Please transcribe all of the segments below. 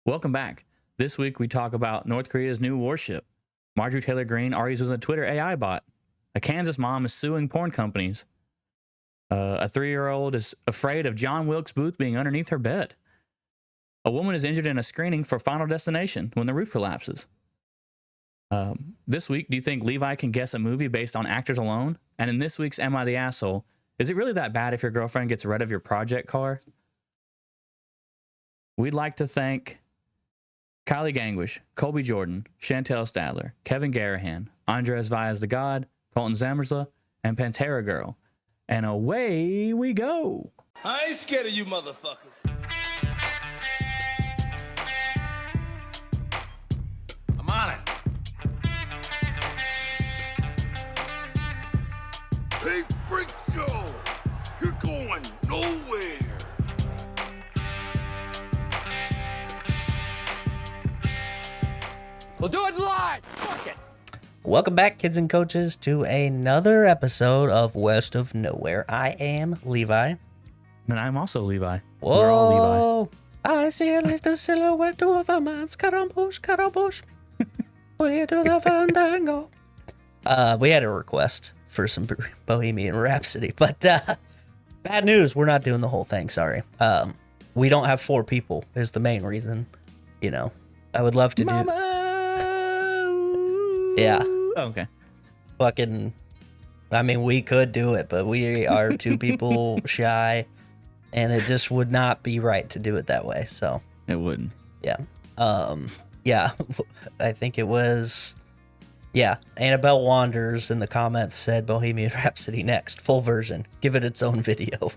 Welcome back. This week we talk about North Korea's new warship. Marjorie Taylor Greene argues with a Twitter AI bot. A Kansas mom is suing porn companies. A 3-year-old is afraid of John Wilkes Booth being underneath her bed. A woman is injured in a screening for Final Destination when the roof collapses. This week, do you think Levi can guess a movie based on actors alone? And in this week's Am I the Asshole, is it really that bad if your girlfriend gets rid of your project car? We'd like to thank Kylie Gangwish, Colby Jordan, Chantel Stadler, Kevin Garahan, Andres Vias the God, Colton Zamersla, and Pantera Girl. And away we go. I ain't scared of you motherfuckers. I'm on it. Hey, freak show! You're going nowhere! We'll do it live! Fuck it! Welcome back, kids and coaches, to another episode of West of Nowhere. I am Levi. And I'm also Levi. Whoa! We're all Levi. I see a little silhouette of a man. Scaramouche. What do you do the fandango? We had a request for some Bohemian Rhapsody, but bad news. We're not doing the whole thing. Sorry. We don't have 4 people is the main reason. You know, I would love to Mama! Yeah. Okay. Fucking, I mean, we could do it, but we are 2 people shy, and it just would not be right to do it that way. So It wouldn't. yeah. Yeah, I think it was, yeah, Annabelle Wanders in the comments said Bohemian Rhapsody next, full version, give it its own video.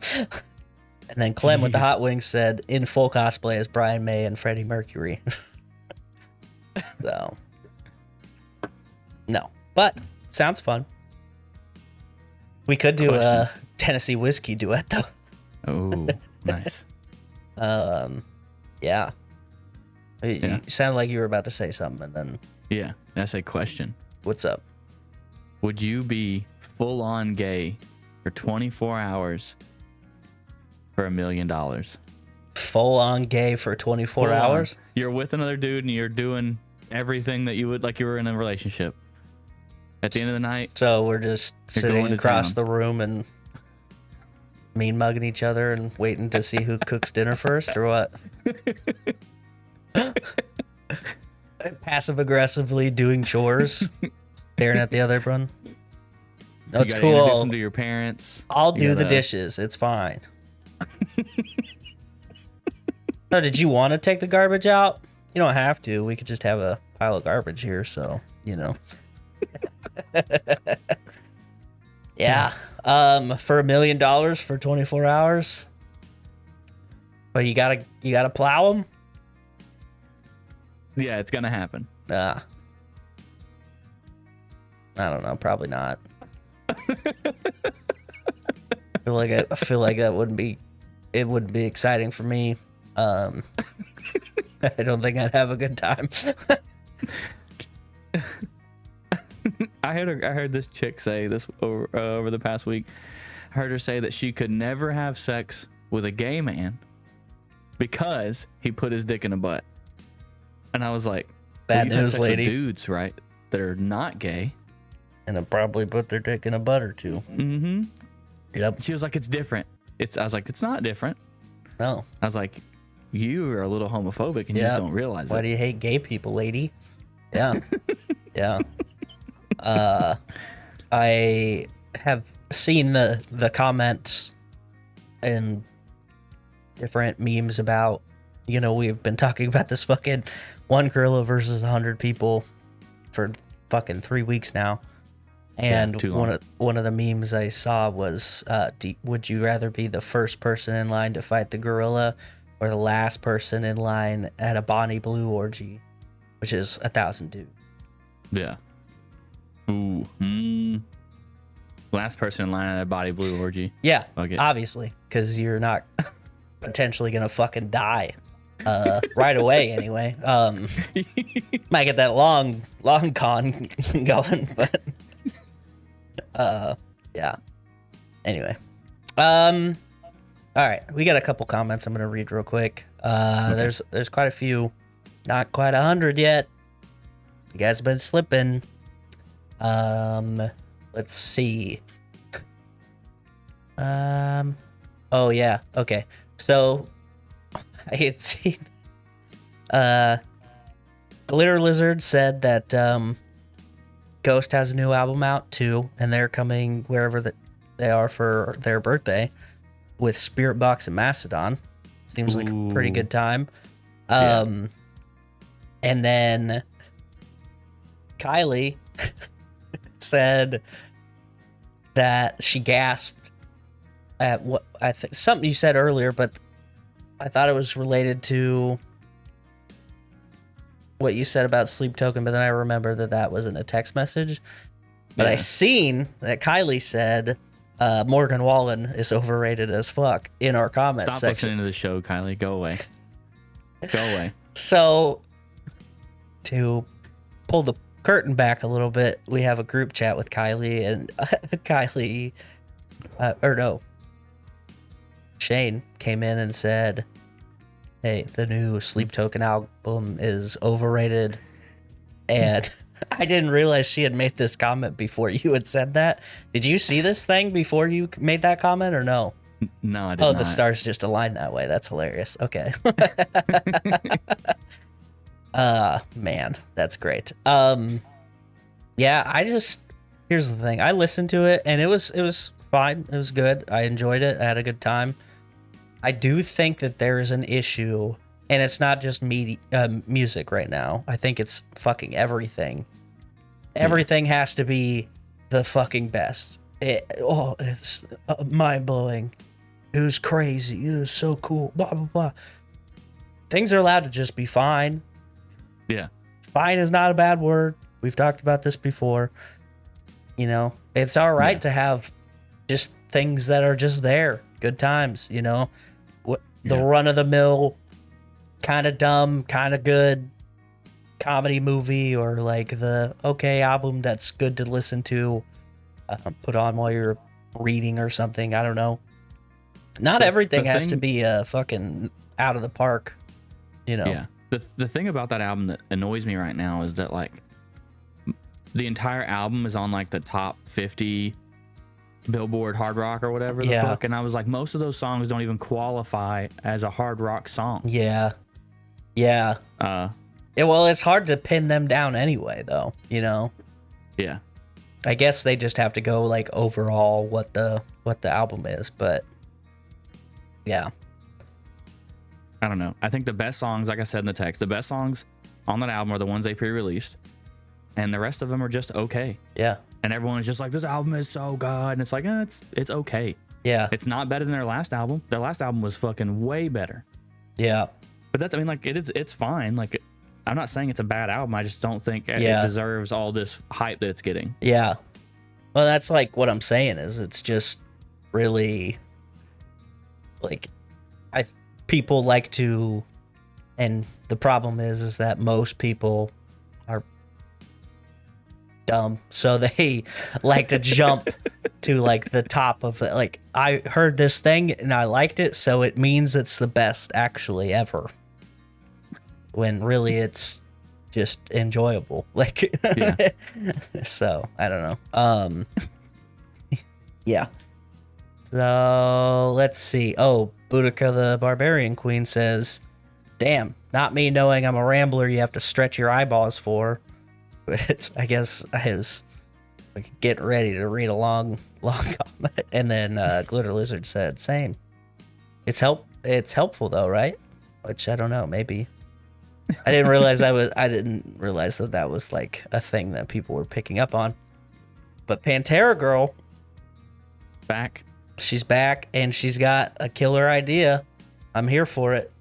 And then Clem with the Hot Wings said in full cosplay as Brian May and Freddie Mercury. So, no, but sounds fun. We could do a Tennessee whiskey duet though. Oh, nice. Yeah. You sounded like you were about to say something, and then Yeah, that's a question. what's up? Would you be full-on gay for 24 hours for $1 million? Full on gay for 24 Full on. hours? You're with another dude and you're doing everything that you would like you were in a relationship. At the end of the night, So we're just You're sitting going to across town. the room and mean mugging each other and waiting to see who cooks dinner first, or what? Passive aggressively doing chores, staring at the other one. No, you it's gotta introduce cool. them to your parents. I'll You do the gotta- dishes. It's fine. No, did you want to take the garbage out? You don't have to. We could just have a pile of garbage here, so, you know. Yeah. For $1 million for 24 hours. But you gotta plow them. Yeah, it's gonna happen. I don't know. Probably not. I feel like that wouldn't be. It wouldn't be exciting for me. I don't think I'd have a good time. I heard this chick say this over the past week. I heard her say that she could never have sex with a gay man because he put his dick in a butt. And I was like, Bad you've had news, sex with lady. dudes, right? That are not gay. And I probably put their dick in a butt or two. Mm-hmm. Yep. She was like, it's different. I was like, it's not different. No. I was like, you are a little homophobic and you just don't realize Why it. do you hate gay people, lady? Yeah. Yeah. I have seen the comments and different memes about, you know, we've been talking about this fucking one gorilla versus 100 people for fucking 3 weeks now. And too long. one of the memes I saw was, would you rather be the first person in line to fight the gorilla or the last person in line at a Bonnie Blue orgy, which is 1,000 dudes? Yeah. Ooh. Last person in line at a body blue orgy. Yeah, Okay. obviously, because you're not potentially gonna fucking die right away anyway. Might get that long con going, but yeah. Anyway, all right, we got a couple comments I'm gonna read real quick. There's quite a few not quite 100 yet. You guys have been slipping. Let's see. Oh yeah, okay. So I had seen Glitter Lizard said that Ghost has a new album out too, and they're coming wherever they are for their birthday with Spirit Box and Mastodon. Seems like a pretty good time. And then Kylie said that she gasped at what I think something you said earlier, but I thought it was related to what you said about Sleep Token, but then I remember that wasn't a text message. But I seen that Kylie said Morgan Wallen is overrated as fuck in our comments Stop section. listening to the show, Kylie. Go away. Go away. So, to pull the curtain back a little bit, we have a group chat with Kylie, and Shane came in and said, hey, the new Sleep Token album is overrated. And I didn't realize she had made this comment before you had said that. Did you see this thing before you made that comment or no? No, I did not. Oh, the stars just aligned that way. That's hilarious. Okay. Man, that's great. Yeah, here's the thing. I listened to it and it was fine. It was good. I enjoyed it. I had a good time. I do think that there is an issue, and it's not just music right now. I think it's fucking everything. Everything has to be the fucking best. It's mind-blowing. It was crazy. It was so cool. Blah, blah, blah. Things are allowed to just be fine. Yeah. Fine is not a bad word. We've talked about this before. You know, it's all right to have just things that are just there. Good times, you know. The run-of-the-mill, kind of dumb, kind of good comedy movie, or like the okay album that's good to listen to, put on while you're reading or something. I don't know. Not everything has to be fucking out of the park, you know. Yeah. The thing about that album that annoys me right now is that like the entire album is on like the top 50 Billboard hard rock or whatever the fuck, and I was like, most of those songs don't even qualify as a hard rock song. Yeah. Well, it's hard to pin them down anyway, though, you know. Yeah. I guess they just have to go like overall what the album is, but yeah. I don't know. I think the best songs, like I said in the text, the best songs on that album are the ones they pre-released, and the rest of them are just okay. Yeah. And everyone's just like, this album is so good, and it's like, it's okay. Yeah. It's not better than their last album. Their last album was fucking way better. Yeah. But that's, I mean, like, it's fine. Like, I'm not saying it's a bad album. I just don't think it deserves all this hype that it's getting. Yeah. Well, that's like what I'm saying is it's just really like people like to, and the problem is that most people are dumb, so they like to jump to like the top of it. Like, I heard this thing and I liked it, so it means it's the best actually ever, when really it's just enjoyable. Like, so I don't know. Yeah. So let's see. Oh, Boudica the Barbarian Queen says, damn, not me knowing I'm a rambler you have to stretch your eyeballs for. But I guess I was like getting ready to read a long comment. And then Glitter Lizard said, same. It's helpful though, right? Which I don't know, maybe. I didn't realize that was like a thing that people were picking up on. But Pantera Girl, Back. She's back, and she's got a killer idea. I'm here for it.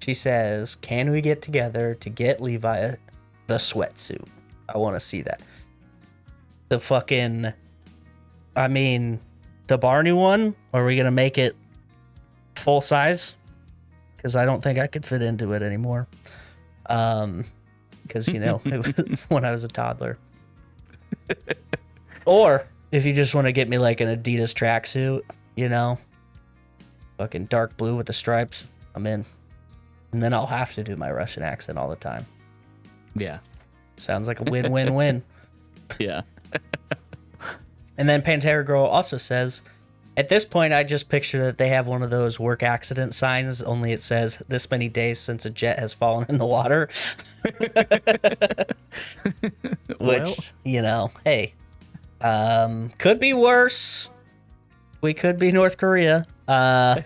She says, can we get together to get Levi the sweatsuit? I want to see that. The fucking, I mean, the Barney one? Are we going to make it full size? Because I don't think I could fit into it anymore. Because, you know, it was when I was a toddler. Or if you just want to get me like an Adidas tracksuit, you know, fucking dark blue with the stripes, I'm in. And then I'll have to do my Russian accent all the time. Yeah. Sounds like a win-win-win. Yeah. And then Pantera Girl also says, at this point, I just picture that they have one of those work accident signs, only it says, this many days since a jet has fallen in the water. Which, hey, could be worse. We could be North Korea. I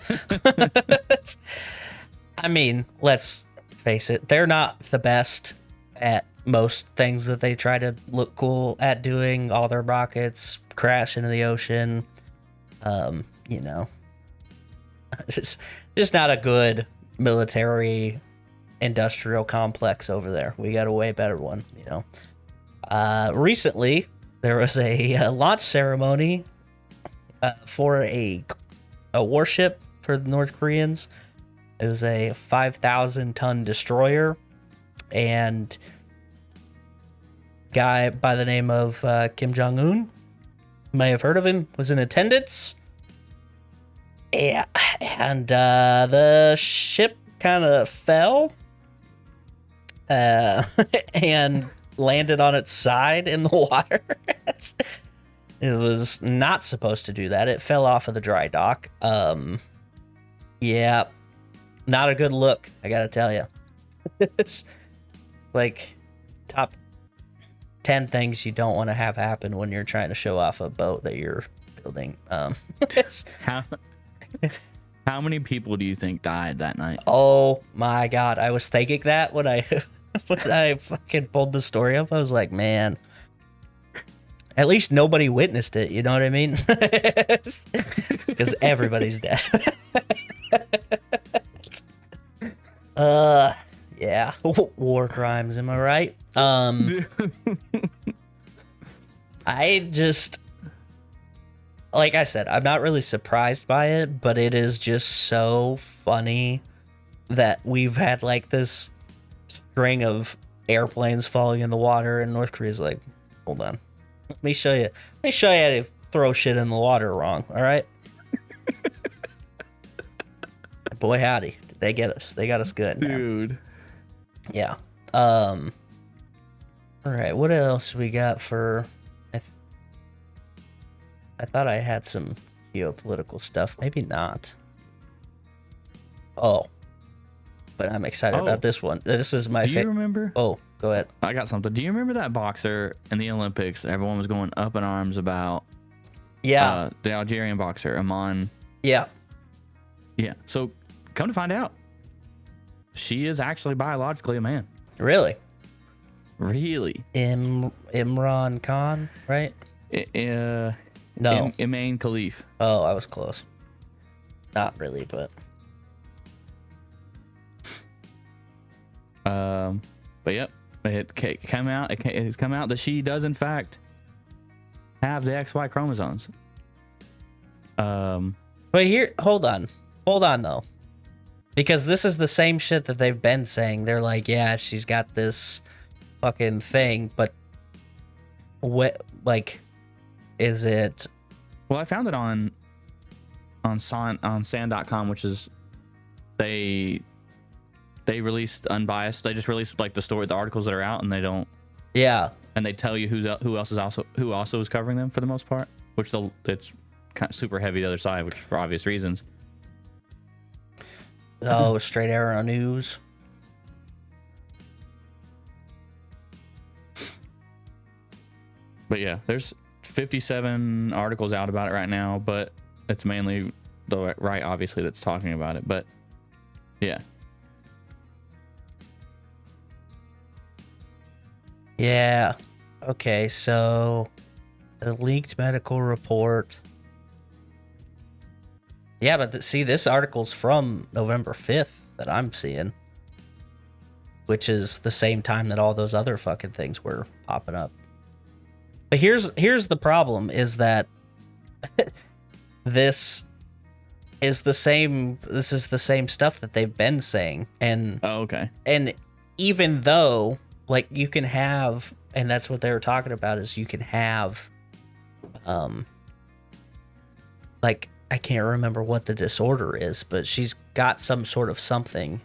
mean, let's face it, they're not the best at most things that they try to look cool at doing. All their rockets crash into the ocean. Just not a good military industrial complex over there. We got a way better one, Recently, there was a launch ceremony for a warship for the North Koreans. It was a 5,000-ton destroyer, and guy by the name of Kim Jong-un, may have heard of him, was in attendance. Yeah, and the ship kind of fell and landed on its side in the water. It was not supposed to do that. It fell off of the dry dock. Yeah, not a good look, I gotta tell you. It's like top 10 things you don't want to have happen when you're trying to show off a boat that you're building. It's How many people do you think died that night? Oh my god, I was thinking that when I fucking pulled the story up. I was like, man, at least nobody witnessed it, you know what I mean? Because everybody's dead. Yeah, war crimes, am I right? I just, like I said, I'm not really surprised by it, but it is just so funny that we've had like this string of airplanes falling in the water, and North Korea's like, hold on, let me show you how to throw shit in the water wrong. All right. Boy howdy, did they get us? They got us good, man. Dude. Yeah. All right, what else we got for? I thought I had some geopolitical stuff. Maybe not. Oh, but I'm excited about this one. This is my favorite. Do you remember? Oh, go ahead. I got something. Do you remember that boxer in the Olympics? Everyone was going up in arms about. Yeah. The Algerian boxer, Aman. Yeah. Yeah. So come to find out, she is actually biologically a man. Really? Really? Imran Khan, right? No. Imane Khalif. Oh, I was close. Not really, but. But yep, it's come out that she does in fact have the XY chromosomes. But here, hold on though, because this is the same shit that they've been saying. They're like, yeah, she's got this fucking thing, but what, like, is it? Well, I found it on sand.com, which is they released unbiased. They just released like the articles that are out, and they don't. Yeah. And they tell you who also is covering them for the most part, which it's kind of super heavy the other side, which for obvious reasons. Oh, Straight Arrow News. But yeah, there's 57 articles out about it right now, but it's mainly the right, obviously, that's talking about it. But yeah. Yeah. Okay, so the leaked medical report. Yeah, but see, this article's from November 5th that I'm seeing, which is the same time that all those other fucking things were popping up. But here's the problem is that this is the same stuff that they've been saying. And okay. And even though, like, you can have, and that's what they were talking about, is you can have like, I can't remember what the disorder is, but she's got some sort of something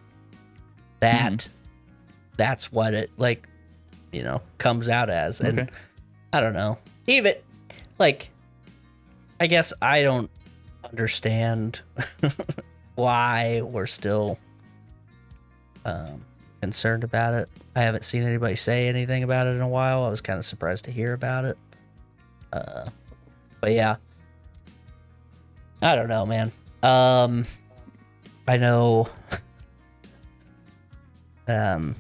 that's what it like, comes out as. And Okay. I don't know. Even like, I guess I don't understand why we're still concerned about it. I haven't seen anybody say anything about it in a while. I was kind of surprised to hear about it. But yeah, I don't know, man. I know. Well,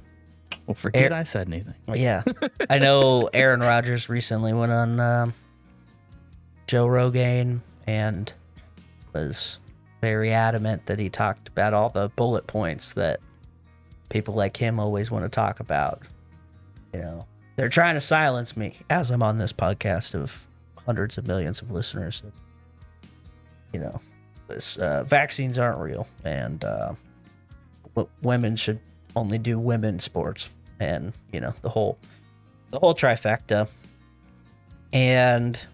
forget I said anything. Yeah, I know Aaron Rodgers recently went on Joe Rogan and was very adamant that he talked about all the bullet points that people like him always want to talk about. They're trying to silence me as I'm on this podcast of hundreds of millions of listeners. This, vaccines aren't real, and women should only do women's sports, and the whole trifecta. And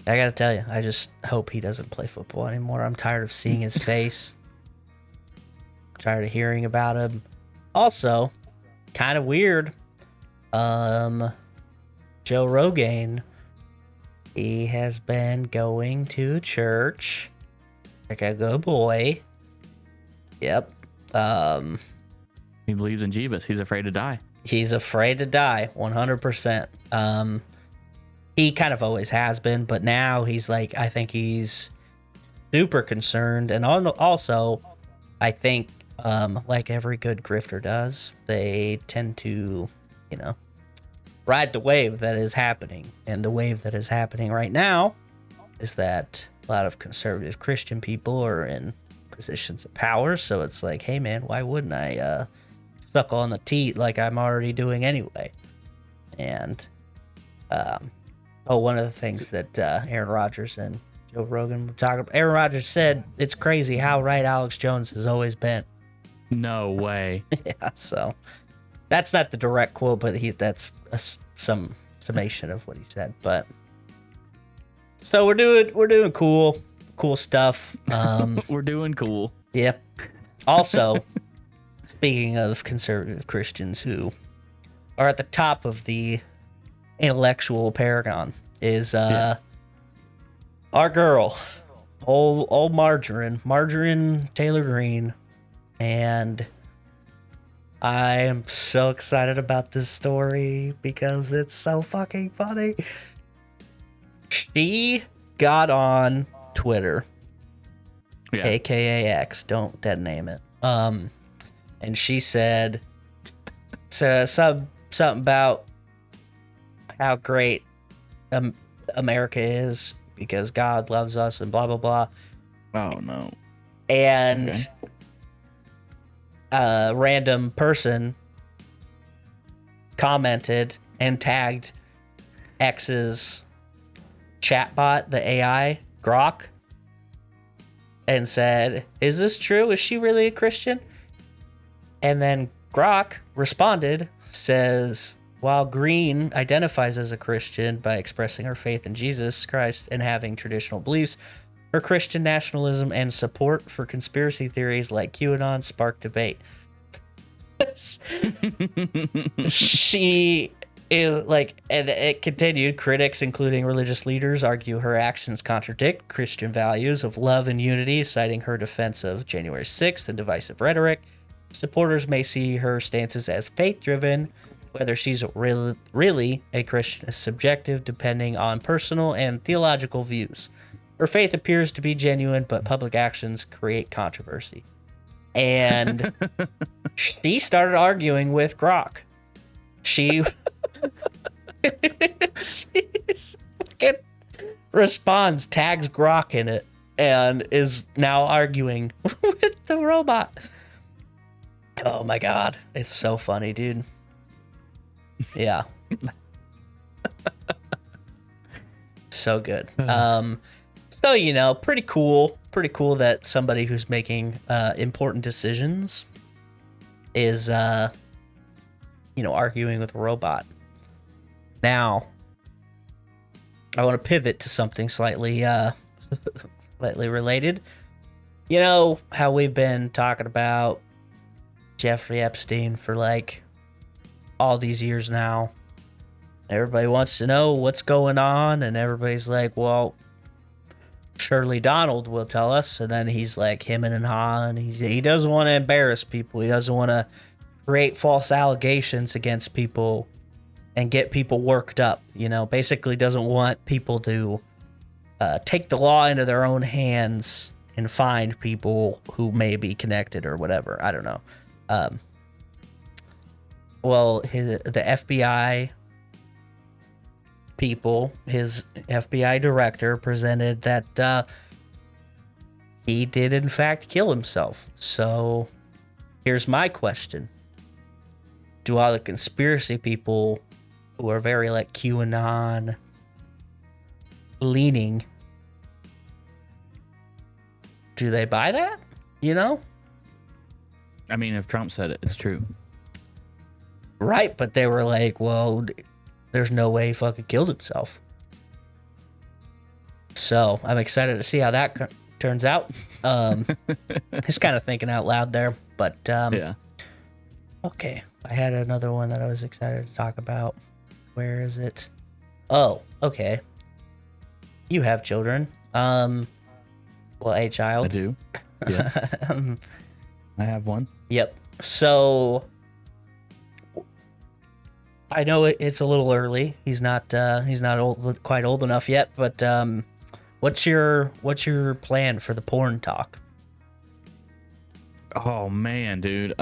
I gotta tell you, I just hope he doesn't play football anymore. I'm tired of seeing his face. Tired of hearing about him. Also, kind of weird. Joe Rogan, he has been going to church like a good boy. Yep. He believes in Jeebus. He's afraid to die. He's afraid to die, 100%. He kind of always has been, but now he's like, I think he's super concerned. And also, I think, like every good grifter does, they tend to, ride the wave that is happening. And the wave that is happening right now is that a lot of conservative Christian people are in positions of power. So it's like, hey, man, why wouldn't I suckle on the teat like I'm already doing anyway? And, one of the things that Aaron Rodgers and Joe Rogan were talking about, Aaron Rodgers said, it's crazy how right Alex Jones has always been. No way. Yeah, so that's not the direct quote, but that's some summation of what he said. But so we're doing cool stuff. We're doing cool. Yep. Also, speaking of conservative Christians who are at the top of the intellectual paragon, is our girl, old Margarine Taylor Greene. And I am so excited about this story because it's so fucking funny. She got on Twitter, Yeah. aka X, don't dead name it. And she said something about how great America is because God loves us and blah blah blah. Oh no. And Okay. a random person commented and tagged X's chatbot, the AI Grok, and said, "Is this true? Is she really a Christian?" And then Grok responded, says, while Green identifies as a Christian by expressing her faith in Jesus Christ and having traditional beliefs, her Christian nationalism and support for conspiracy theories like QAnon spark debate. She is like, and it continued, critics, including religious leaders, argue her actions contradict Christian values of love and unity, citing her defense of January 6th and divisive rhetoric. Supporters may see her stances as faith-driven. Whether she's really a Christian is subjective, depending on personal and theological views. Her faith appears to be genuine, but public actions create controversy. And she started arguing with Grok. She fucking responds, tags Grok in it, and is now arguing with the robot. Oh my god, it's so funny, dude. Yeah. So good. So, pretty cool that somebody who's making important decisions is arguing with a robot. Now, I want to pivot to something slightly related. You know how we've been talking about Jeffrey Epstein for like all these years now. Everybody wants to know what's going on, and everybody's like, well, surely Donald will tell us. And then he's like hemming and hawing. He doesn't want to embarrass people. He doesn't want to create false allegations against people and get people worked up. You know, basically doesn't want people to take the law into their own hands and find people who may be connected or whatever. I don't know. Well, the FBI people, his FBI director presented that he did in fact kill himself. So here's my question. Do all the conspiracy people who are very like QAnon leaning, do they buy that? You know? I mean, if Trump said it, it's true. Right, but they were like, well, there's no way he fucking killed himself. So I'm excited to see how that turns out. Just kind of thinking out loud there, but Yeah. okay. I had another one that I was excited to talk about. Where is it? Oh, okay. You have children. Well, a child. I do. Yeah. I have one. Yep. So I know it's a little early. He's not quite old enough yet. But what's your plan for the porn talk? Oh man, dude.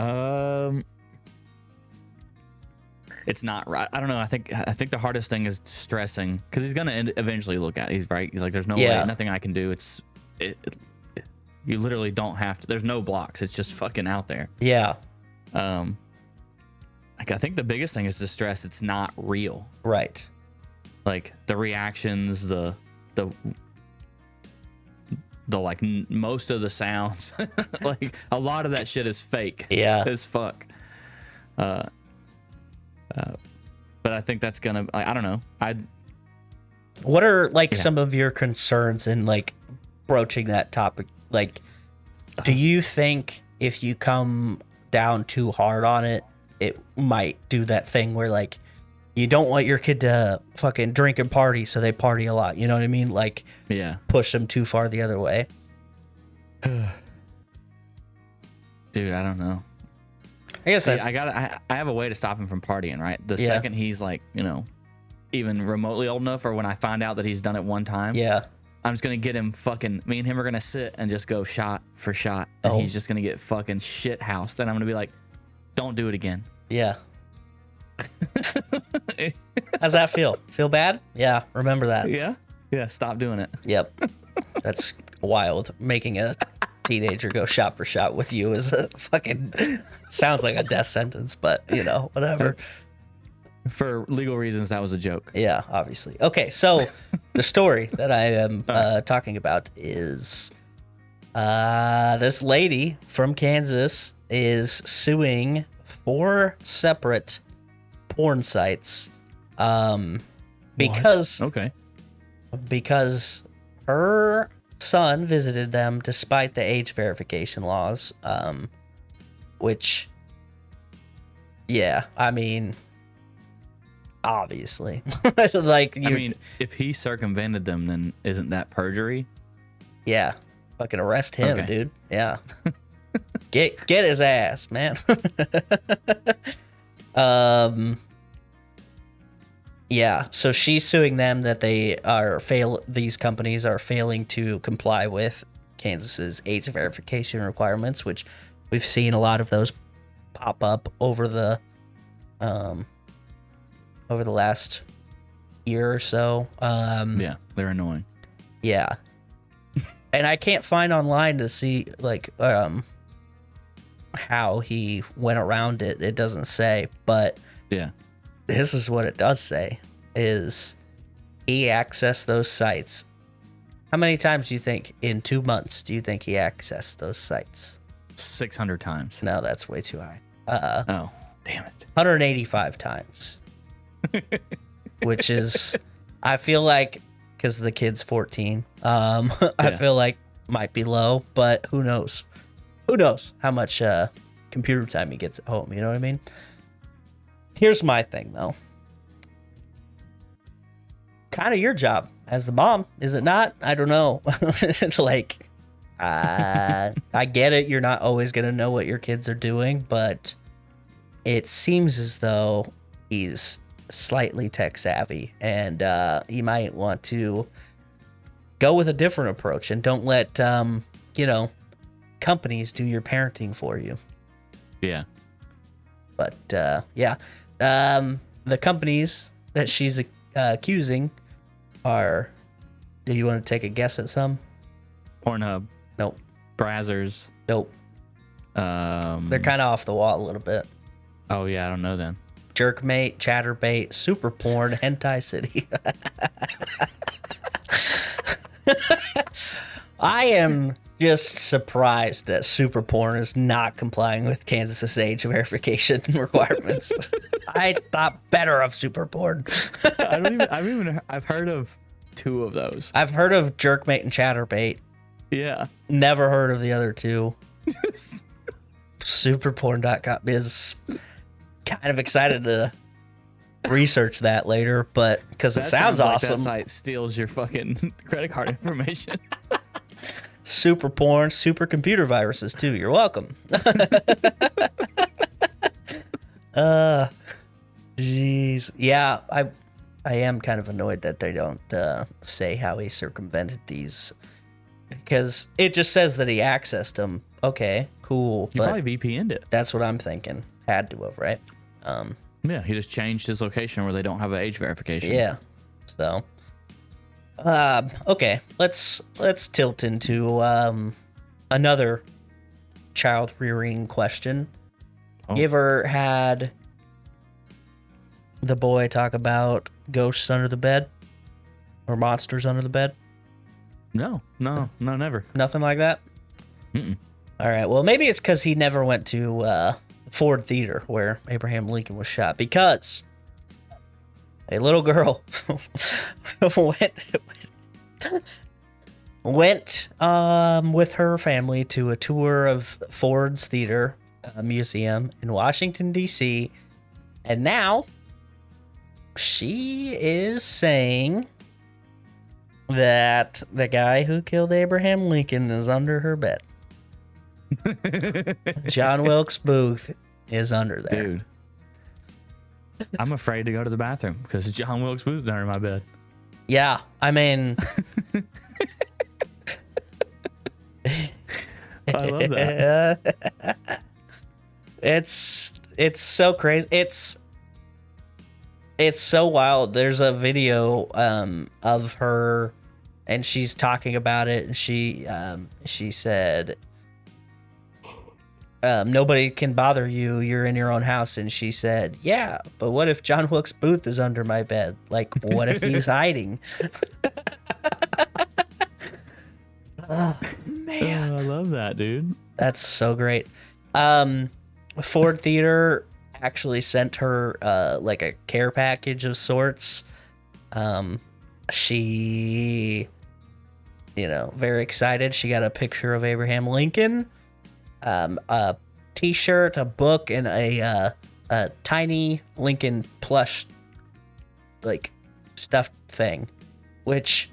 It's not right. I don't know. I think the hardest thing is stressing, because he's gonna eventually look at it. He's right. He's like, there's no way, nothing I can do. You literally don't have to. There's no blocks. It's just fucking out there. Yeah. Like, I think the biggest thing is to stress it's not real. Right. Like the reactions, the like most of the sounds, like a lot of that shit is fake. Yeah. As fuck. But I think that's gonna. I don't know. What are like some of your concerns in like broaching that topic? Like, do you think if you come down too hard on it, it might do that thing where like you don't want your kid to fucking drink and party, so they party a lot? You know what I mean? Like, push them too far the other way. Dude, I don't know. I guess I have a way to stop him from partying, right? The second he's like, you know, even remotely old enough, or when I find out that he's done it one time, I'm just gonna get him fucking. Me and him are gonna sit and just go shot for shot, and he's just gonna get fucking shit housed. Then I'm gonna be like, don't do it again. Yeah. How's that feel? Feel bad? Yeah. Remember that. Yeah. Stop doing it. Yep. That's wild. Making a teenager go shot for shot with you is a fucking sounds like a death sentence, but you know, whatever. For legal reasons, that was a joke. Yeah, obviously. Okay, so the story that I am talking about is this lady from Kansas is suing 4 separate porn sites because her son visited them despite the age verification laws, which, yeah, I mean, obviously. Like, I mean, if he circumvented them, then isn't that perjury? Yeah, fucking arrest him, dude. Yeah. Get his ass, man. Yeah, so she's suing them that these companies are failing to comply with Kansas's age verification requirements, which we've seen a lot of those pop up over the last year or so. Yeah, they're annoying. Yeah. And I can't find online to see like how he went around it. It doesn't say, but yeah. This is what it does say, is he accessed those sites. How many times do you think in 2 months do you think he accessed those sites? 600 times. No, that's way too high. Oh, damn it. 185 times. Which is, I feel like, because the kid's 14, I feel like might be low, but who knows? Who knows how much computer time he gets at home. You know what I mean? Here's my thing, though. Kind of your job as the mom, is it not? I don't know. Like, I get it. You're not always going to know what your kids are doing, but it seems as though he's slightly tech savvy, and you might want to go with a different approach and don't let, companies do your parenting for you. Yeah. But, yeah. The companies that she's accusing are, do you want to take a guess at some? Pornhub. Nope. Brazzers. Nope. They're kind of off the wall a little bit. Oh, yeah, I don't know then. Jerkmate, Chatterbait, Super Porn, Hentai City. I am just surprised that Super Porn is not complying with Kansas's age verification requirements. I thought better of Super Porn. I've heard of 2 of those. I've heard of Jerkmate and Chatterbait. Yeah. Never heard of the other 2. Superporn.com is kind of excited to research that later, but because it sounds awesome. Like that site steals your fucking credit card information. Super porn, super computer viruses too. You're welcome. Jeez. Yeah, I am kind of annoyed that they don't say how he circumvented these, because it just says that he accessed them. Okay, cool. You probably VPN'd it. That's what I'm thinking. Had to have, right? Yeah, he just changed his location where they don't have an age verification. Yeah. So, okay, let's tilt into another child rearing question. Oh. You ever had the boy talk about ghosts under the bed or monsters under the bed? No, never. Nothing like that? Mm-mm. All right, well, maybe it's because he never went to Ford Theater where Abraham Lincoln was shot, because a little girl went with her family to a tour of Ford's Theater Museum in Washington, D.C., and now she is saying that the guy who killed Abraham Lincoln is under her bed. John Wilkes Booth is under there. Dude, I'm afraid to go to the bathroom because John Wilkes Booth is under my bed. Yeah, I mean, I love that. It's so crazy. It's so wild. There's a video of her, and she's talking about it, and she said, nobody can bother you. You're in your own house. And she said, yeah, but what if John Wilkes Booth is under my bed? Like, what if he's hiding? Oh, man. Oh, I love that, dude. That's so great. Ford Theater actually sent her like a care package of sorts. She, very excited. She got a picture of Abraham Lincoln, a t-shirt, a book, and a tiny Lincoln plush like stuffed thing, which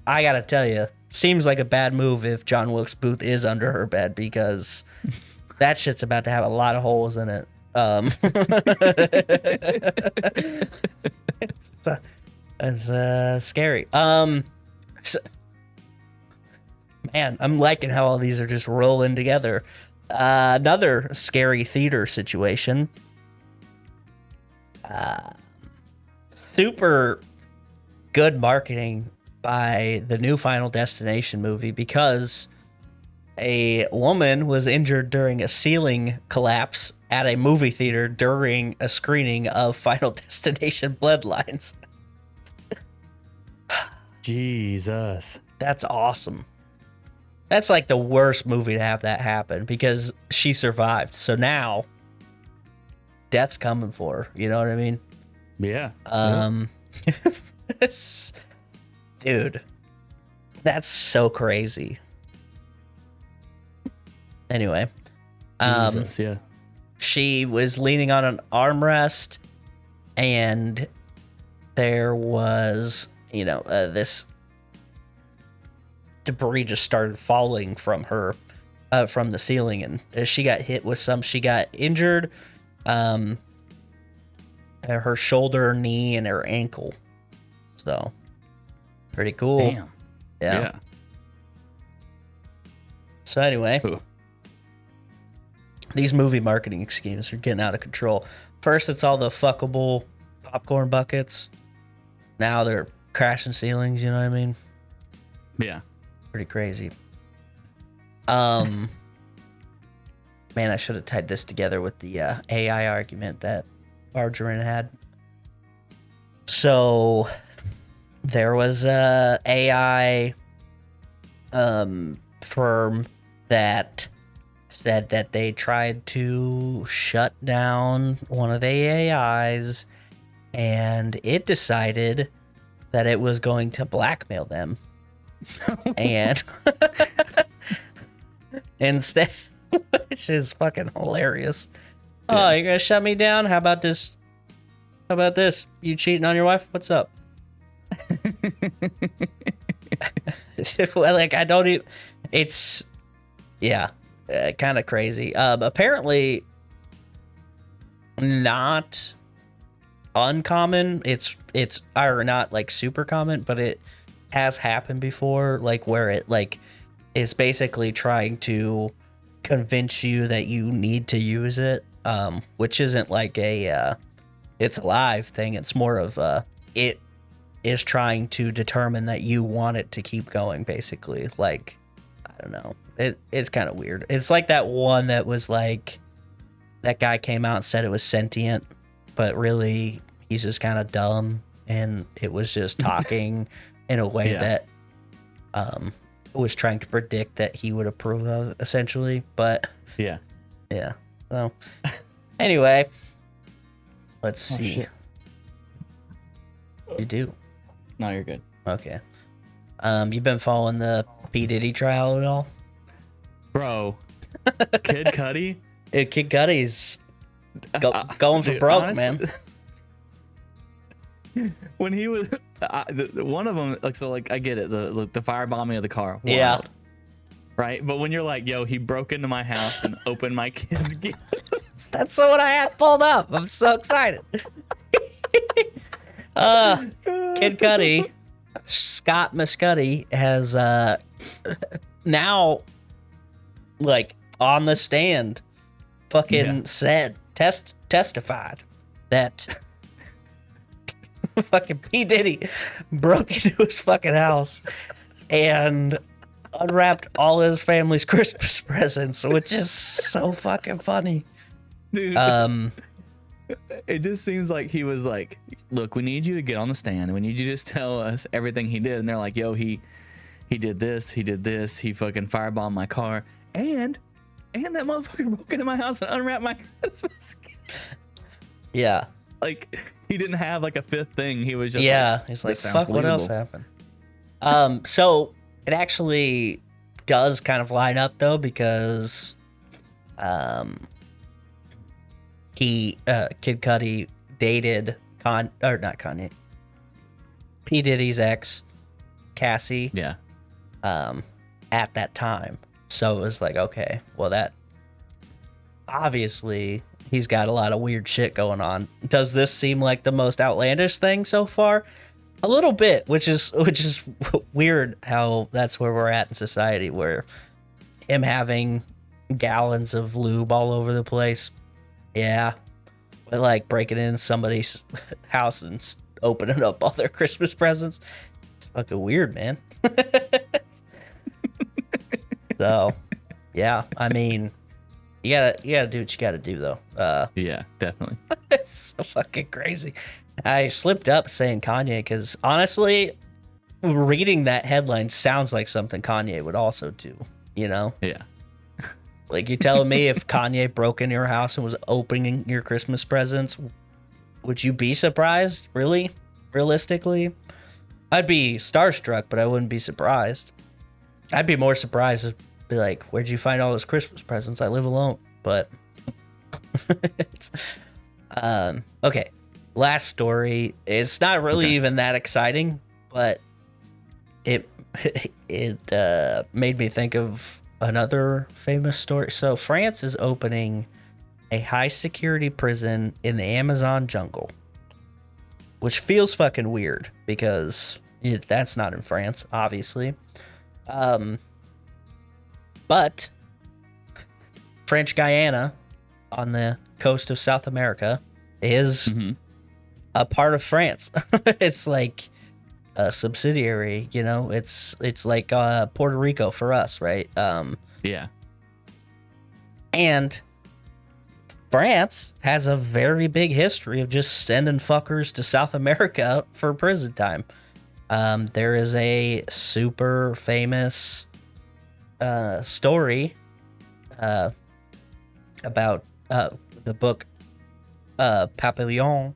I gotta tell you seems like a bad move if John Wilkes Booth is under her bed, because that shit's about to have a lot of holes in it. It's scary. So, man, I'm liking how all these are just rolling together. Another scary theater situation. Super good marketing by the new Final Destination movie, because a woman was injured during a ceiling collapse at a movie theater during a screening of Final Destination Bloodlines. Jesus. That's awesome. That's like the worst movie to have that happen, because she survived. So now death's coming for her. You know what I mean? Yeah. Dude, that's so crazy. Anyway, Jesus, yeah. She was leaning on an armrest, and there was, this debris just started falling from her, from the ceiling, and as she got hit with she got injured, her shoulder, knee, and her ankle. So, pretty cool. Damn. Yeah. So anyway, Ooh. These movie marketing schemes are getting out of control. First, it's all the fuckable popcorn buckets. Now they're crashing ceilings, you know what I mean? Yeah. Pretty crazy. Man, I should have tied this together with the AI argument that Margarine had. So there was a AI firm that said that they tried to shut down one of the AIs, and it decided that it was going to blackmail them. And instead, which is fucking hilarious. Oh, you're gonna shut me down? How about this? How about this? You cheating on your wife? What's up? Like, I don't even. It's, yeah, kind of crazy. Apparently, not uncommon. It's or not like super common, but it has happened before. Like where it like is basically trying to convince you that you need to use it, which isn't like a it's a live thing. It's more of it is trying to determine that you want it to keep going, basically. Like, I don't know. It's kind of weird. It's like that one that was like, that guy came out and said it was sentient, but really he's just kind of dumb, and it was just talking in a way that was trying to predict that he would approve of, essentially. But yeah. So anyway, let's see. Shit. You do. No, you're good. Okay. You've been following the P. Diddy trial at all? Bro, Kid Cudi? Kid Cudi's going for Dude, broke, honestly, man. When he was one of them, like, so like I get it, the firebombing of the car, wild, Yeah. right? But when you're like, yo, he broke into my house and opened my kid's gifts. That's what I had pulled up. I'm so excited. Kid Cudi, Scott Muscudi, has now, like, on the stand, fucking testified that fucking P. Diddy broke into his fucking house and unwrapped all his family's Christmas presents, which is so fucking funny. Dude, it just seems like he was like, look, we need you to get on the stand. We need you to just tell us everything he did. And they're like, yo, he did this, he fucking firebombed my car, and that motherfucker broke into my house and unwrapped my Christmas gift. Yeah. Like, he didn't have like a fifth thing. He was just he's like, "This sounds fuck, what else believable." happened? So it actually does kind of line up though, because Kid Cudi dated not Kanye, P. Diddy's ex, Cassie. Yeah. At that time. So it was like, okay, well, that obviously he's got a lot of weird shit going on. Does this seem like the most outlandish thing so far? A little bit, which is weird how that's where we're at in society, where him having gallons of lube all over the place. Yeah. But like breaking into somebody's house and opening up all their Christmas presents. It's fucking weird, man. So, yeah, I mean, you gotta do what you gotta do, though. Yeah, definitely. It's so fucking crazy. I slipped up saying Kanye because honestly, reading that headline sounds like something Kanye would also do. You know? Yeah. Like, you telling me if Kanye broke into your house and was opening your Christmas presents, would you be surprised? Really? Realistically? I'd be starstruck, but I wouldn't be surprised. I'd be more surprised if be like, where'd you find all those Christmas presents? I live alone. but okay. Last story. It's not really even that exciting, but it made me think of another famous story. So France is opening a high security prison in the Amazon jungle, which feels fucking weird because that's not in France, obviously. But French Guyana on the coast of South America is a part of France. It's like a subsidiary, you know. It's like Puerto Rico for us, right? Yeah. And France has a very big history of just sending fuckers to South America for prison time. There is a super famous story about the book Papillon,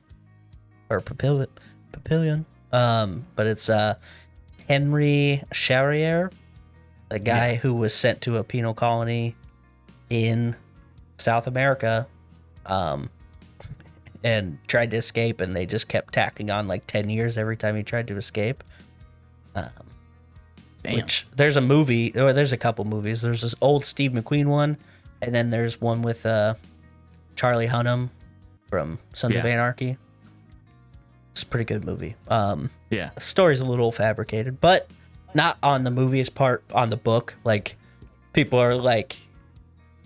or Papillon, but it's Henry Charrier, the guy who was sent to a penal colony in South America, and tried to escape, and they just kept tacking on like 10 years every time he tried to escape. Which there's a movie, or there's a couple movies. There's this old Steve McQueen one, and then there's one with Charlie Hunnam from Sons of Anarchy. It's a pretty good movie. The story's a little fabricated, but not on the movie's part, on the book. Like, people are like,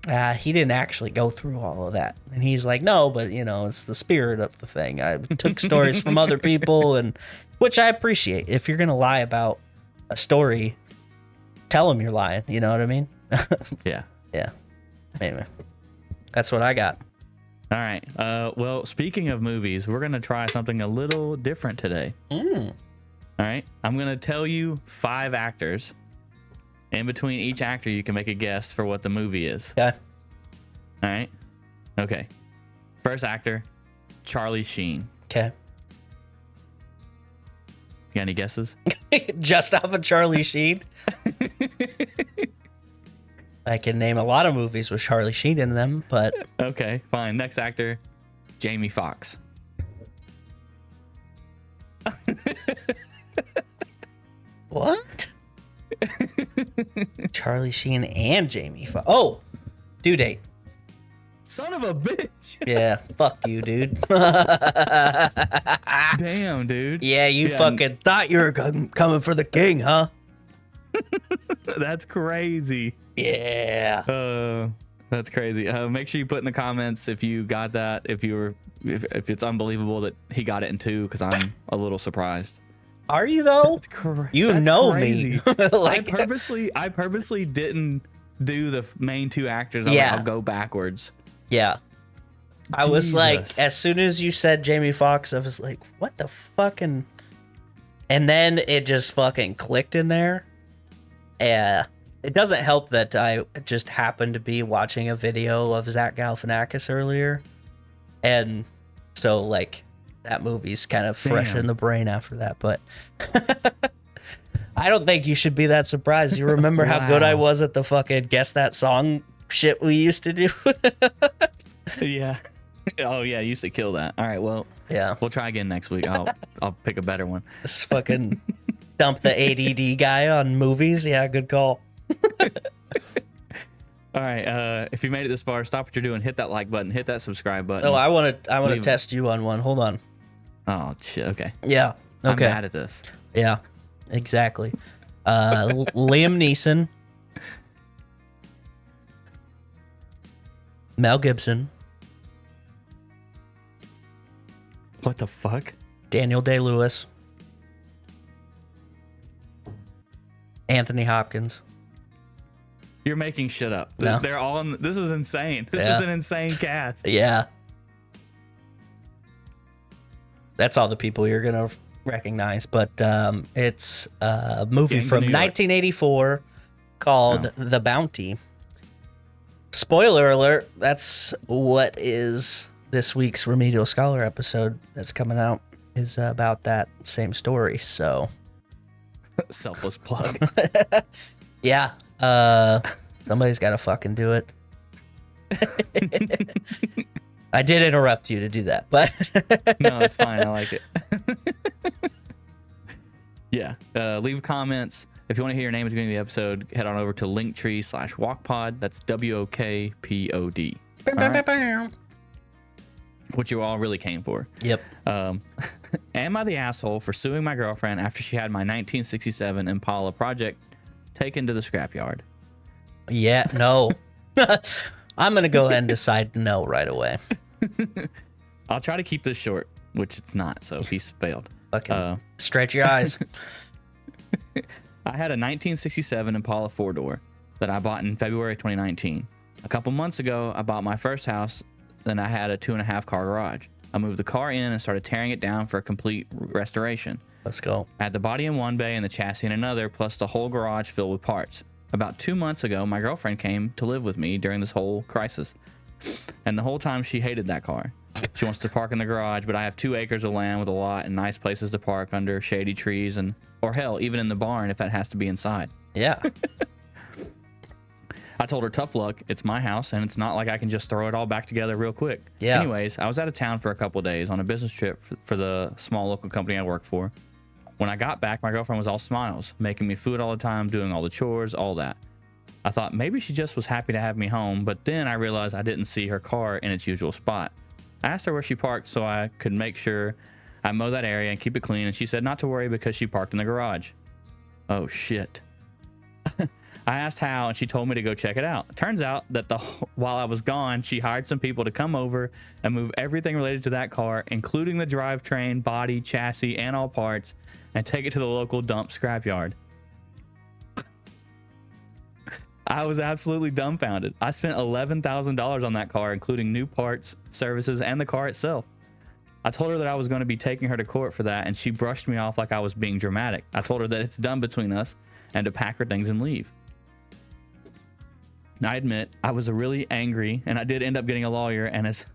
he didn't actually go through all of that. And he's like, no, but, you know, it's the spirit of the thing. I took stories from other people, and which I appreciate. If you're going to lie about a story, tell them you're lying. You know what I mean? Yeah. Yeah. Anyway, that's what I got. All right. Well, speaking of movies, we're going to try something a little different today. All right. I'm going to tell you 5 actors. In between each actor, you can make a guess for what the movie is. Okay. All right. Okay. First actor, Charlie Sheen. Okay. You got any guesses? Just off of Charlie Sheen? I can name a lot of movies with Charlie Sheen in them, but... Okay, fine. Next actor, Jamie Foxx. What? Charlie Sheen and Jamie Foxx. Oh, Due Date. Son of a bitch. Yeah, fuck you, dude. Damn, dude. Yeah, you fucking thought you were coming for the king, huh? That's crazy. Yeah. That's crazy. Make sure you put in the comments if you got that, if it's unbelievable that he got it in 2, because I'm a little surprised. Are you though? You know crazy. me. Like, I purposely didn't do the main 2 actors. I'm like, I'll go backwards. Yeah. I was Jesus. like, as soon as you said Jamie Foxx, I was like, what the fucking... And then it just fucking clicked in there. Yeah. It doesn't help that I just happened to be watching a video of Zach Galifianakis earlier. And so, like, that movie's kind of fresh in the brain after that. But I don't think you should be that surprised. You remember how good I was at the fucking Guess That Song shit we used to do? Yeah. Oh, yeah. You used to kill that. All right. Well, yeah. We'll try again next week. I'll pick a better one. This fucking dump the ADD guy on movies. Yeah, good call. All right. If you made it this far, stop what you're doing. Hit that like button. Hit that subscribe button. Oh, I want to test you on one. Hold on. Oh shit. Okay. Yeah. Okay. I'm mad at this. Yeah. Exactly. Liam Neeson, Mel Gibson, What the fuck? Daniel Day-Lewis, Anthony Hopkins. You're making shit up. No. They're all in. This is insane. This is an insane cast. Yeah. That's all the people you're going to recognize. But it's a movie Gangs of from New York. 1984 called The Bounty. Spoiler alert, that's what is this week's Remedial Scholar episode that's coming out, is about that same story. So, Selfless plug. yeah. Somebody's got to fucking do it. I did interrupt you to do that, but No, it's fine. I like it. Yeah. Leave comments. If you want to hear your name at the beginning of the episode, head on over to Linktr.ee/wokpod. That's WOKPOD. Right? What you all really came for. Yep. Am I the asshole for suing my girlfriend after she had my 1967 Impala project taken to the scrapyard? Yeah, no. I'm going to go ahead and decide no right away. I'll try to keep this short, which it's not, so he's failed. Fucking stretch your eyes. I had a 1967 Impala 4-door that I bought in February 2019. A couple months ago, I bought my first house, then I had a 2.5 car garage. I moved the car in and started tearing it down for a complete restoration. Let's go. I had the body in one bay and the chassis in another, plus the whole garage filled with parts. About 2 months ago, my girlfriend came to live with me during this whole crisis. And the whole time she hated that car. She wants to park in the garage, but I have 2 acres of land with a lot and nice places to park under shady trees or hell, even in the barn if that has to be inside. Yeah. I told her, tough luck, it's my house and it's not like I can just throw it all back together real quick. Yeah. Anyways, I was out of town for a couple of days on a business trip for the small local company I work for. When I got back, my girlfriend was all smiles, making me food all the time, doing all the chores, all that. I thought maybe she just was happy to have me home, but then I realized I didn't see her car in its usual spot. I asked her where she parked so I could make sure I mow that area and keep it clean, and she said not to worry because she parked in the garage. Oh, shit. I asked how, and she told me to go check it out. Turns out that while I was gone, she hired some people to come over and move everything related to that car, including the drivetrain, body, chassis, and all parts, and take it to the local dump scrapyard. I was absolutely dumbfounded. I spent $11,000 on that car, including new parts, services, and the car itself. I told her that I was going to be taking her to court for that, and she brushed me off like I was being dramatic. I told her that it's done between us and to pack her things and leave. I admit I was really angry, and I did end up getting a lawyer, and as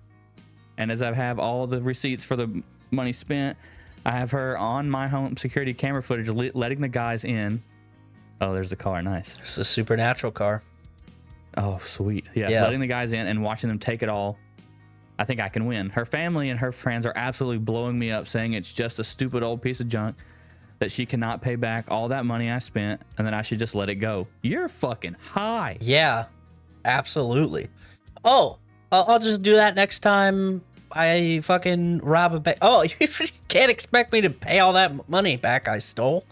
I have all the receipts for the money spent, I have her on my home security camera footage letting the guys in. Oh, there's the car. Nice. It's a supernatural car. Oh, sweet. Yeah, letting the guys in and watching them take it all. I think I can win. Her family and her friends are absolutely blowing me up, saying it's just a stupid old piece of junk, that she cannot pay back all that money I spent, and that I should just let it go. You're fucking high. Yeah, absolutely. Oh, I'll just do that next time I fucking rob a bank. Oh, you can't expect me to pay all that money back I stole.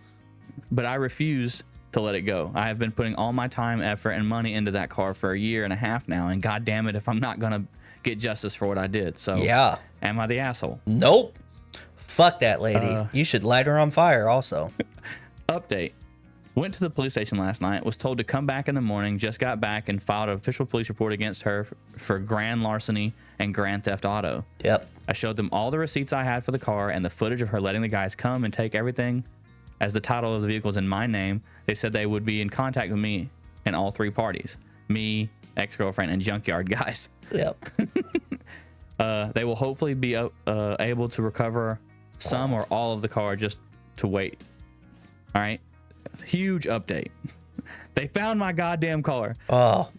But I refuse to let it go. I have been putting all my time, effort, and money into that car for a year and a half now, and god damn it if I'm not gonna get justice for what I did. So yeah, am I the asshole? Nope. Fuck that lady. You should light her on fire also. Update. Went to the police station last night, was told to come back in the morning, just got back and filed an official police report against her for grand larceny and grand theft auto. Yep. I showed them all the receipts I had for the car and the footage of her letting the guys come and take everything. As the title of the vehicle is in my name, they said they would be in contact with me and all 3 parties. Me, ex-girlfriend, and junkyard guys. Yep. They will hopefully be able to recover some or all of the car, just to wait. All right. Huge update. They found my goddamn car. Oh.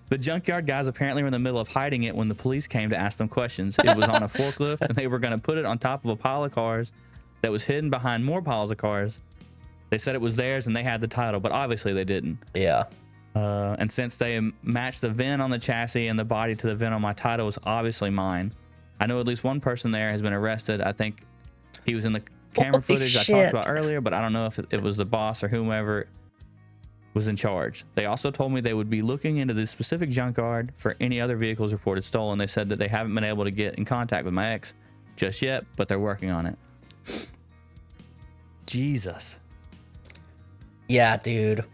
The junkyard guys apparently were in the middle of hiding it when the police came to ask them questions. It was on a forklift, and they were going to put it on top of a pile of cars that was hidden behind more piles of cars. They said it was theirs and they had the title, but obviously they didn't. Yeah. And since they matched the VIN on the chassis and the body to the VIN on my title, was obviously mine. I know at least one person there has been arrested. I think he was in the camera footage I talked about earlier, but I don't know if it was the boss or whomever was in charge. They also told me they would be looking into this specific junkyard for any other vehicles reported stolen. They said that they haven't been able to get in contact with my ex just yet, but they're working on it. Jesus. Yeah, dude.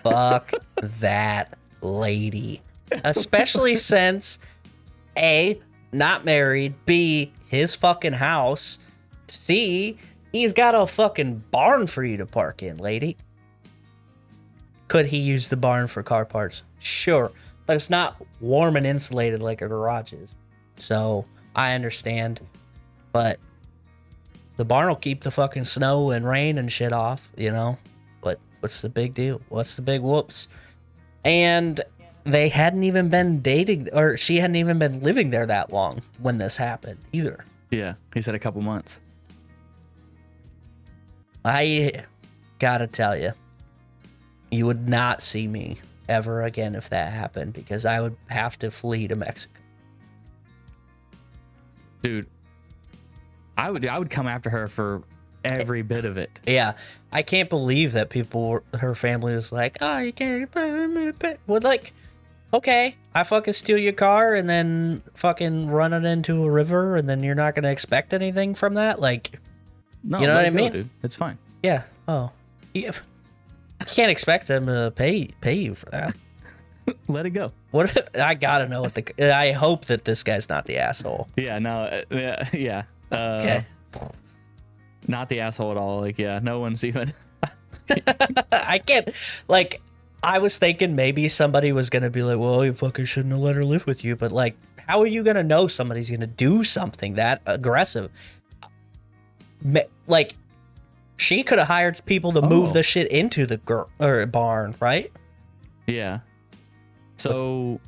Fuck that lady. Especially since A, not married, B, his fucking house, C, he's got a fucking barn for you to park in, lady. Could he use the barn for car parts? Sure, but it's not warm and insulated like a garage is. So, I understand, but the barn will keep the fucking snow and rain and shit off, you know? What's the big deal? What's the big whoops? And they hadn't even been dating, or she hadn't even been living there that long when this happened either. Yeah, he said a couple months. I gotta tell you, you would not see me ever again if that happened, because I would have to flee to Mexico. Dude, I would come after her for every bit of it. Yeah, I can't believe that her family was like, oh, you can't. Well, like, okay, I fucking steal your car and then fucking run it into a river, and then you're not gonna expect anything from that, like, No, you know let what I it go, mean? dude. It's fine. Yeah. Oh, yeah. You can't expect them to pay you for that. Let it go. What? I gotta know what I hope that this guy's not the asshole. Yeah, no, yeah. Okay. Not the asshole at all. Like, yeah, no one's even. I can't. Like, I was thinking maybe somebody was gonna be like, "Well, you fucking shouldn't have let her live with you." But like, how are you gonna know somebody's gonna do something that aggressive? Like, she could have hired people to move the shit into the barn, right? Yeah. So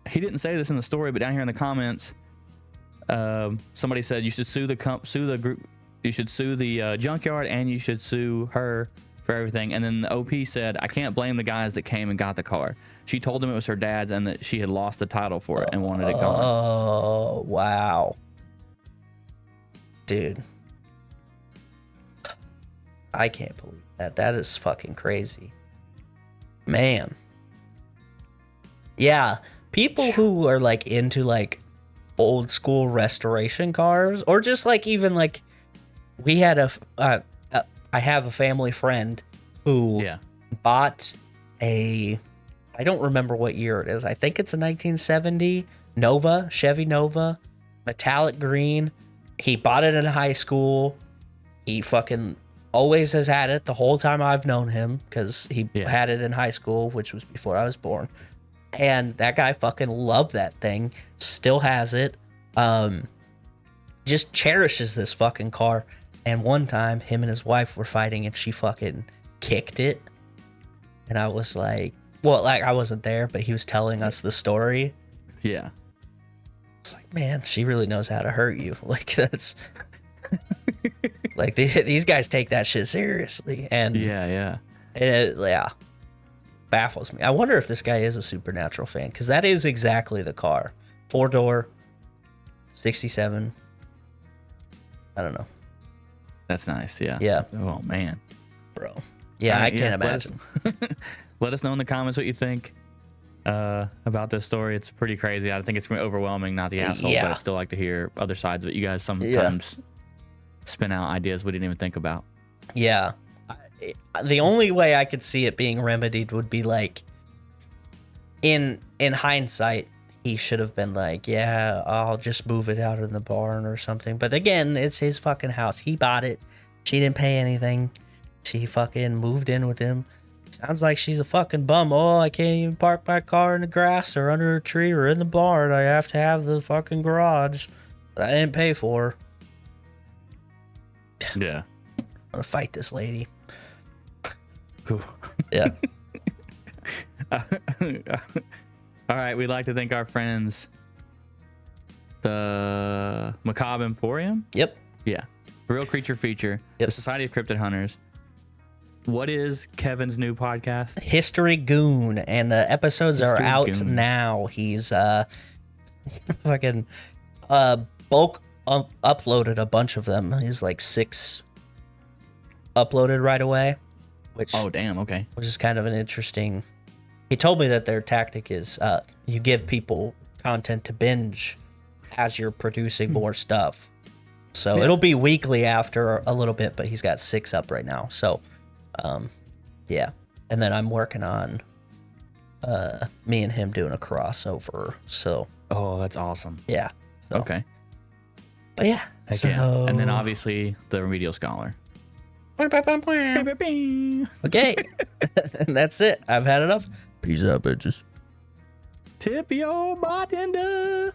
he didn't say this in the story, but down here in the comments, somebody said you should sue the group, you should sue the junkyard, and you should sue her for everything. And then the OP said, I can't blame the guys that came and got the car. She told them it was her dad's and that she had lost the title for it and wanted it gone. Oh, wow. Dude. I can't believe that. That is fucking crazy. Man. Yeah. People who are like into like old school restoration cars, or just like even like we had I have a family friend who bought I don't remember what year it is. I think it's a 1970 Nova, Chevy Nova, metallic green. He bought it in high school. He fucking always has had it the whole time I've known him, because he had it in high school, which was before I was born. And that guy fucking loved that thing. Still has it. Just cherishes this fucking car. And one time, him and his wife were fighting, and she fucking kicked it. And I was like, well, like, I wasn't there, but he was telling us the story. Yeah. It's like, man, she really knows how to hurt you. Like, that's like these guys take that shit seriously. And it baffles me. I wonder if this guy is a Supernatural fan, because that is exactly the car. 4-door, 67. I don't know. That's nice. Yeah. Yeah. Oh man, bro. Yeah, right, I can't imagine. Let us know in the comments what you think about this story. It's pretty crazy. I think it's gonna be overwhelming, not the asshole, but I'd still like to hear other sides of it. You guys sometimes spin out ideas we didn't even think about. Yeah. The only way I could see it being remedied would be like, in hindsight, he should have been like, yeah, I'll just move it out in the barn or something. But again, it's his fucking house. He bought it. She didn't pay anything. She fucking moved in with him. Sounds like she's a fucking bum. Oh, I can't even park my car in the grass or under a tree or in the barn. I have to have the fucking garage that I didn't pay for. Yeah. I'm gonna fight this lady. Ooh. Yeah. All right, we'd like to thank our friends, the Macabre Emporium. Yep. Yeah. Real Creature Feature. Yep. The Society of Cryptid Hunters. What is Kevin's new podcast? History Goon, and the episodes are out Goon. now. He's fucking bulk uploaded a bunch of them. He's like 6 uploaded right away, which damn, okay. Which is kind of an interesting. He told me that their tactic is you give people content to binge as you're producing more stuff. So it'll be weekly after a little bit, but he's got 6 up right now. So, yeah. And then I'm working on me and him doing a crossover. So. Oh, that's awesome. Yeah. So. Okay. But yeah. Heck yeah. And then obviously the Remedial Scholar. Okay. And that's it. I've had enough. Peace out, bitches. Tip your bartender.